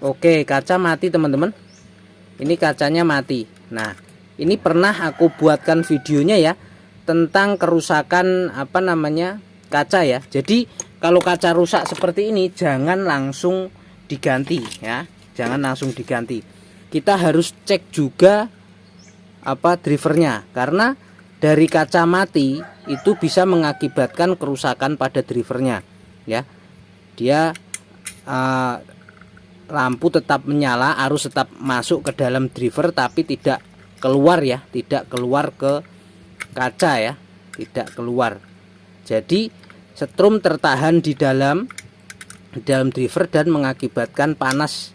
Oke, kaca mati teman-teman. Ini kacanya mati. Nah, ini pernah aku buatkan videonya ya tentang kerusakan kaca ya. Jadi kalau kaca rusak seperti ini jangan langsung diganti ya. Jangan langsung diganti. Kita harus cek juga drivernya, karena dari kaca mati itu bisa mengakibatkan kerusakan pada drivernya ya. Dia lampu tetap menyala, arus tetap masuk ke dalam driver tapi tidak keluar ya, tidak keluar ke kaca ya, tidak keluar. Jadi setrum tertahan di dalam driver dan mengakibatkan panas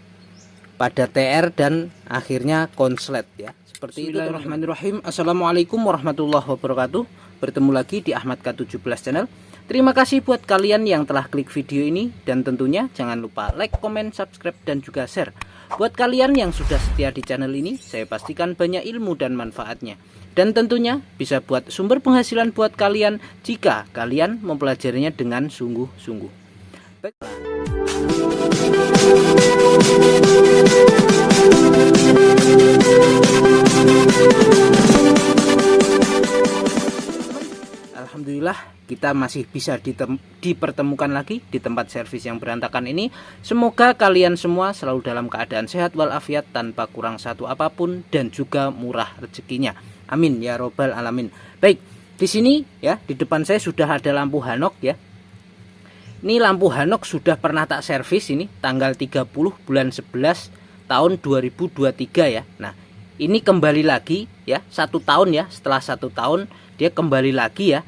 pada TR dan akhirnya konslet ya. Seperti itu. Bismillahirrahmanirrahim. Assalamualaikum warahmatullahi wabarakatuh. Bertemu lagi di Ahmad K17 channel. Terima kasih buat kalian yang telah klik video ini, dan tentunya jangan lupa like, comment, subscribe, dan juga share. Buat kalian yang sudah setia di channel ini, saya pastikan banyak ilmu dan manfaatnya. Dan tentunya bisa buat sumber penghasilan buat kalian jika kalian mempelajarinya dengan sungguh-sungguh. Alhamdulillah kita masih bisa dipertemukan lagi di tempat servis yang berantakan ini. Semoga kalian semua selalu dalam keadaan sehat walafiat, tanpa kurang satu apapun, dan juga murah rezekinya. Amin ya robbal alamin. Baik, di sini ya di depan saya sudah ada lampu Hanok ya. Ini lampu Hanok sudah pernah tak servis ini tanggal 30 bulan 11 tahun 2023 ya. Nah, ini kembali lagi ya, 1 tahun ya, setelah 1 tahun dia kembali lagi ya,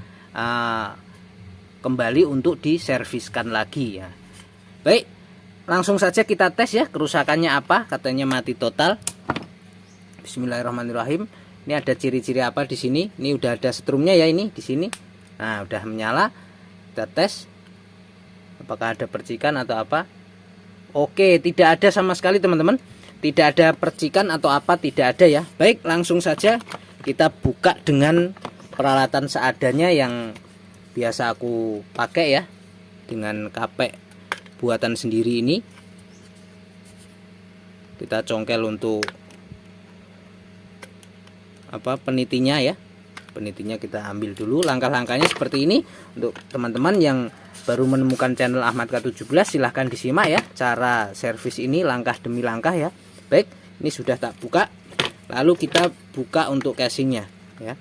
kembali untuk diserviskan lagi ya. Baik, langsung saja kita tes ya kerusakannya apa. Katanya mati total. Bismillahirrahmanirrahim. Ini ada ciri-ciri apa di sini? Ini udah ada setrumnya ya, ini di sini. Nah, udah menyala. Kita tes apakah ada percikan atau apa. Oke, tidak ada sama sekali teman-teman. Tidak ada percikan atau apa, tidak ada ya. Baik, langsung saja kita buka dengan peralatan seadanya yang biasa aku pakai ya, dengan kapek buatan sendiri ini. Kita congkel untuk penitinya ya. Penitinya kita ambil dulu. Langkah-langkahnya seperti ini. Untuk teman-teman yang baru menemukan channel Ahmad K17, silahkan disimak ya cara servis ini langkah demi langkah ya. Baik, ini sudah tak buka. Lalu kita buka untuk casingnya ya.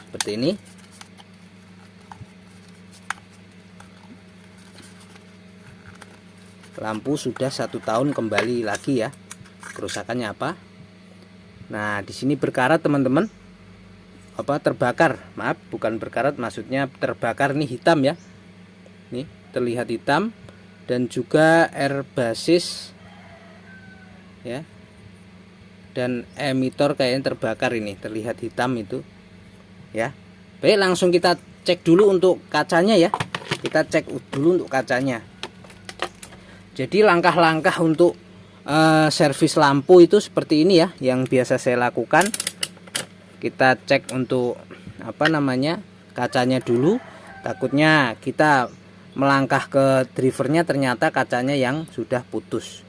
Seperti ini. Lampu sudah 1 tahun kembali lagi ya. Kerusakannya apa? Nah, di sini berkarat teman-teman. Terbakar. Maaf, bukan berkarat, maksudnya terbakar. Nih hitam ya. Nih terlihat hitam, dan juga air basis ya. Dan emitor kayaknya terbakar, ini terlihat hitam itu ya. Baik, langsung kita cek dulu untuk kacanya ya. Kita cek dulu untuk kacanya. Jadi langkah-langkah untuk servis lampu itu seperti ini ya, yang biasa saya lakukan. Kita cek untuk kacanya dulu. Takutnya kita melangkah ke drivernya ternyata kacanya yang sudah putus.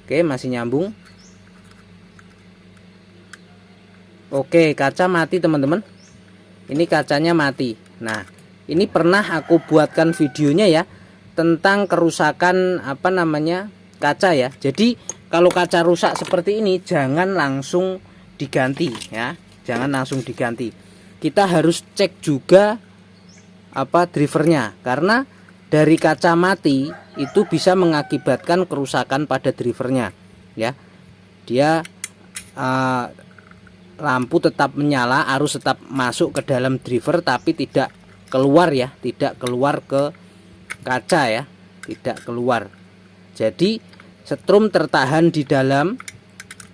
Oke, masih nyambung. Oke, kaca mati teman-teman. Ini kacanya mati. Nah, ini pernah aku buatkan videonya ya tentang kerusakan kaca ya. Jadi kalau kaca rusak seperti ini jangan langsung diganti ya. Jangan langsung diganti. Kita harus cek juga drivernya, karena dari kaca mati itu bisa mengakibatkan kerusakan pada drivernya ya. Dia lampu tetap menyala, arus tetap masuk ke dalam driver tapi tidak keluar ya, tidak keluar ke kaca ya, tidak keluar. Jadi setrum tertahan di dalam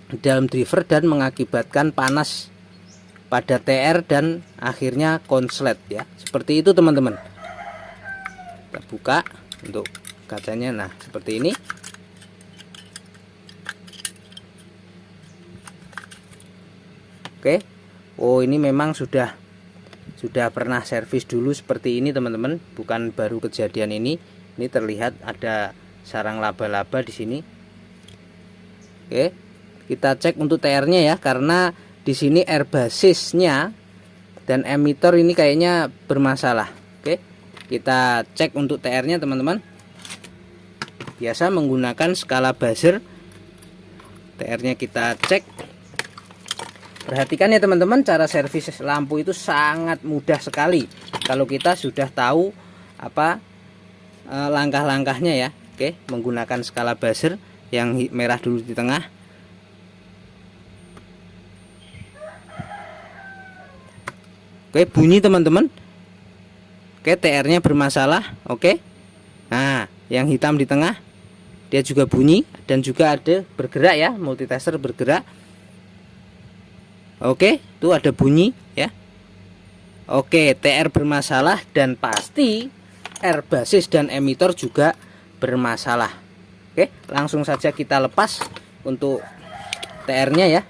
driver dan mengakibatkan panas pada TR dan akhirnya konslet ya. Seperti itu teman-teman. Kita buka untuk kacanya. Nah, seperti ini. Oke. Oh, ini memang sudah pernah servis dulu seperti ini teman-teman, bukan baru kejadian ini. Ini terlihat ada sarang laba-laba di sini. Oke, kita cek untuk TR-nya ya, karena di sini air basisnya dan emitor ini kayaknya bermasalah. Oke, kita cek untuk TR-nya teman-teman. Biasa menggunakan skala buzzer. TR-nya kita cek. Perhatikan ya teman-teman, cara servis lampu itu sangat mudah sekali kalau kita sudah tahu apa langkah-langkahnya ya. Oke, menggunakan skala buzzer. Yang merah dulu di tengah. Oke, bunyi teman-teman. Oke, TR-nya bermasalah. Oke. Nah, yang hitam di tengah dia juga bunyi dan juga ada bergerak ya, multitester bergerak. Oke, itu ada bunyi ya. Oke, TR bermasalah dan pasti air basis dan emitor juga bermasalah. Oke, langsung saja kita lepas untuk TR-nya ya.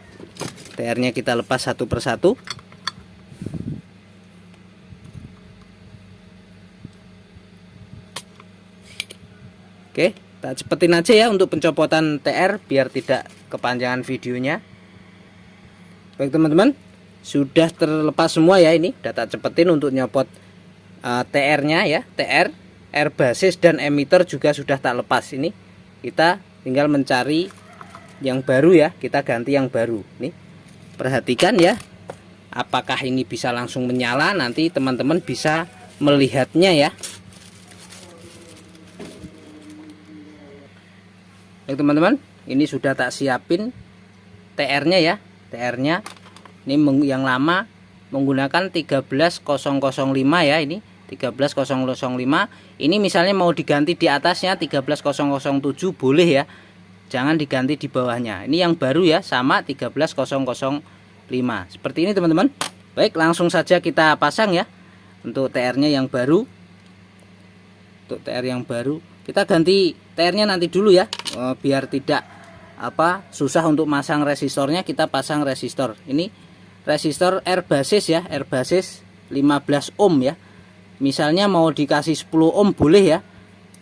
TR-nya kita lepas satu persatu. Oke, tak cepetin aja ya untuk pencopotan TR biar tidak kepanjangan videonya. Baik teman-teman, sudah terlepas semua ya, ini udah tak cepetin untuk nyopot TR-nya ya. TR, air basis dan emitor juga sudah tak lepas. Ini kita tinggal mencari yang baru ya, kita ganti yang baru. Nih, perhatikan ya, apakah ini bisa langsung menyala, nanti teman-teman bisa melihatnya ya. Baik teman-teman, ini sudah tak siapin TR-nya ya. TR-nya ini yang lama menggunakan 13005 ya, ini 13005. Ini misalnya mau diganti di atasnya 13007 boleh ya. Jangan diganti di bawahnya. Ini yang baru ya, sama 13005. Seperti ini teman-teman. Baik, langsung saja kita pasang ya. Untuk TR-nya yang baru. Untuk TR yang baru, kita ganti TR-nya nanti dulu ya. Biar tidak susah untuk masang resistornya, kita pasang resistor. Ini resistor air basis ya, air basis 15 ohm ya. Misalnya mau dikasih 10 ohm boleh ya.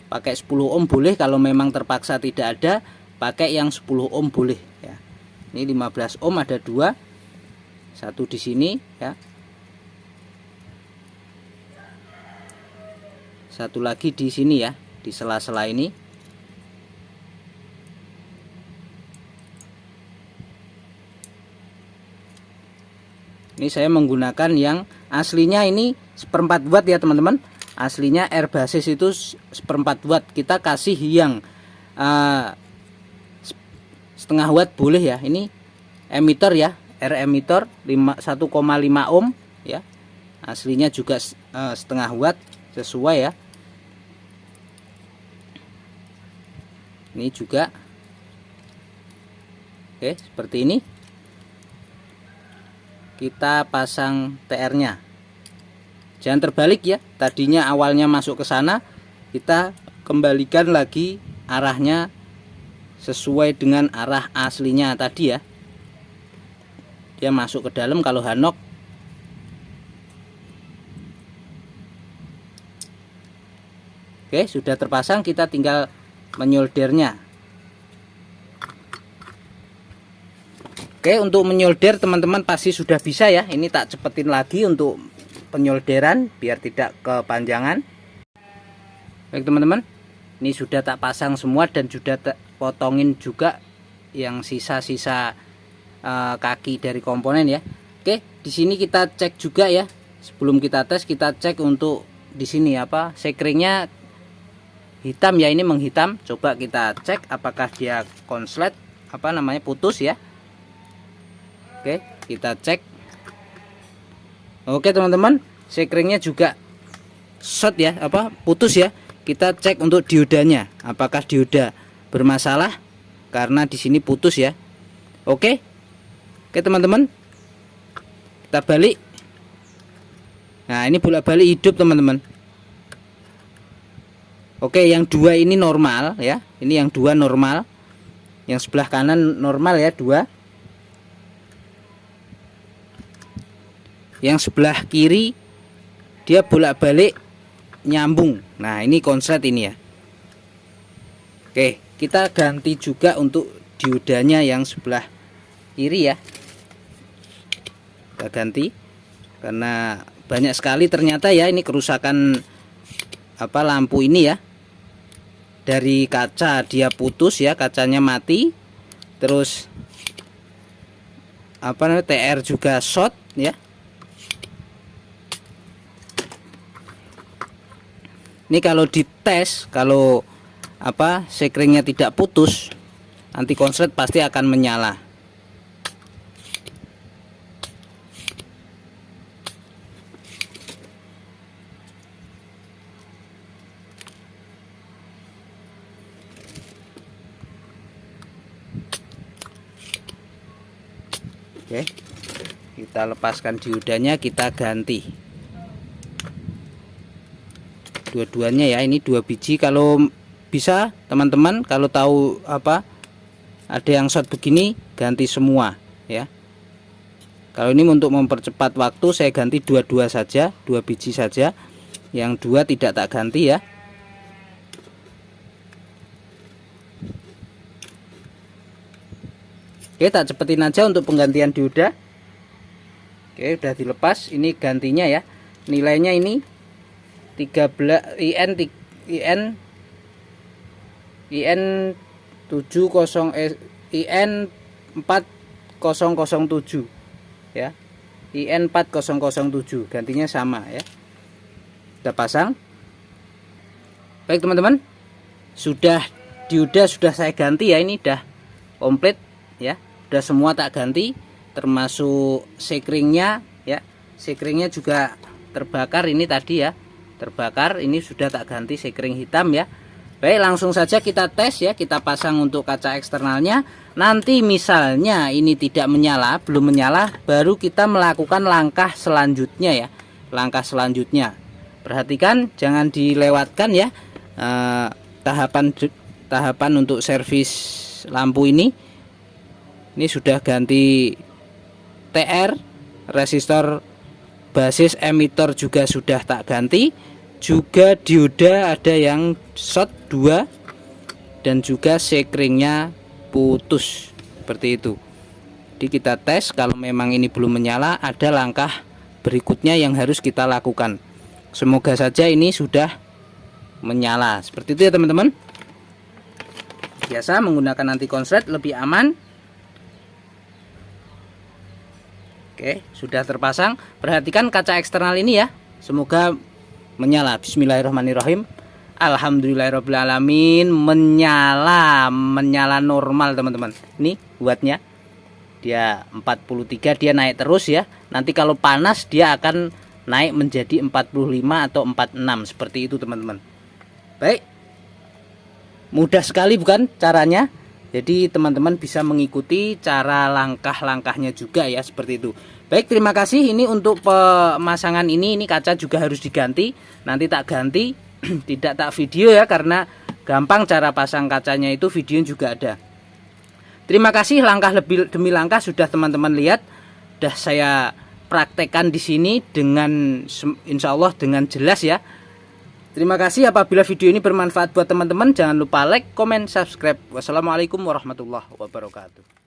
Pakai 10 ohm boleh, kalau memang terpaksa tidak ada, pakai yang 10 ohm boleh ya. Ini 15 ohm ada dua. Satu di sini ya. Satu lagi di sini ya, di sela-sela ini. Ini saya menggunakan yang aslinya ini 1/4 watt ya teman-teman. Aslinya air basis itu 1/4 watt. Kita kasih yang 1/2 watt boleh ya. Ini emitor ya, air emitor 1,5 ohm ya. Aslinya juga 1/2 watt sesuai ya. Ini juga. Oke, seperti ini. Kita pasang TR-nya. Jangan terbalik ya. Tadinya awalnya masuk ke sana, kita kembalikan lagi arahnya sesuai dengan arah aslinya tadi ya. Dia masuk ke dalam kalau hanok. Oke, sudah terpasang, kita tinggal menyoldernya. Oke, untuk menyolder teman-teman pasti sudah bisa ya. Ini tak cepetin lagi untuk penyolderan biar tidak kepanjangan. Baik teman-teman, ini sudah tak pasang semua dan sudah tak potongin juga yang sisa-sisa kaki dari komponen ya. Oke, di sini kita cek juga ya. Sebelum kita tes, kita cek untuk di sini sekringnya hitam ya, ini menghitam. Coba kita cek apakah dia konslet putus ya. Oke, kita cek. Oke teman-teman, sekringnya juga short ya, putus ya. Kita cek untuk diodanya, apakah dioda bermasalah karena di sini putus ya. Oke teman-teman, kita balik. Nah, ini bolak-balik hidup teman-teman. Oke, yang dua ini normal ya. Ini yang dua normal. Yang sebelah kanan normal ya, dua. Yang sebelah kiri dia bolak-balik nyambung. Nah, ini konslet ini ya. Oke, kita ganti juga untuk diodanya yang sebelah kiri ya. Kita ganti karena banyak sekali ternyata ya ini kerusakan lampu ini ya. Dari kaca dia putus ya, kacanya mati. Terus TR juga short ya. Ini kalau dites, kalau sekringnya tidak putus, anti konslet pasti akan menyala. Oke, kita lepaskan diodanya, kita ganti dua-duanya ya. Ini 2 biji. Kalau bisa teman-teman, kalau tahu ada yang short begini, ganti semua ya. Kalau ini untuk mempercepat waktu, saya ganti dua-dua saja, 2 biji saja, yang 2 tidak tak ganti ya. Oke, tak cepetin aja untuk penggantian dioda. Oke, udah dilepas. Ini gantinya ya. Nilainya ini 13 IN 4007 ya. IN 4007 gantinya sama ya. Kita pasang. Baik teman-teman, dioda sudah saya ganti ya. Ini udah komplit ya. Udah semua tak ganti, termasuk sekringnya ya. Sekringnya juga terbakar ini tadi ya. Terbakar, ini sudah tak ganti sekring hitam ya. Baik, langsung saja kita tes ya. Kita pasang untuk kaca eksternalnya. Nanti misalnya ini tidak menyala, belum menyala, baru kita melakukan langkah selanjutnya ya. Langkah selanjutnya, perhatikan jangan dilewatkan ya. Tahapan untuk servis lampu ini. Ini sudah ganti TR, resistor basis emitor juga sudah tak ganti. Juga dioda ada yang short 2 dan juga sekringnya putus seperti itu. Jadi kita tes, kalau memang ini belum menyala, ada langkah berikutnya yang harus kita lakukan. Semoga saja ini sudah menyala. Seperti itu ya teman-teman. Biasa menggunakan anti konslet lebih aman. Oke, sudah terpasang. Perhatikan kaca eksternal ini ya. Semoga menyala. Bismillahirrahmanirrahim. Alhamdulillahirrahmanirrahim. Menyala normal teman-teman. Ini buatnya. Dia 43, dia naik terus ya. Nanti kalau panas dia akan naik menjadi 45 atau 46 seperti itu teman-teman. Baik. Mudah sekali bukan caranya? Jadi teman-teman bisa mengikuti cara langkah-langkahnya juga ya, seperti itu. Baik, terima kasih. Ini untuk pemasangan ini kaca juga harus diganti. Nanti tak ganti, tidak tak video ya, karena gampang cara pasang kacanya itu, video juga ada. Terima kasih, langkah lebih demi langkah sudah teman-teman lihat. Sudah saya praktekkan di sini dengan insya Allah dengan jelas ya. Terima kasih. Apabila video ini bermanfaat buat teman-teman, jangan lupa like, komen, subscribe. Wassalamualaikum warahmatullahi wabarakatuh.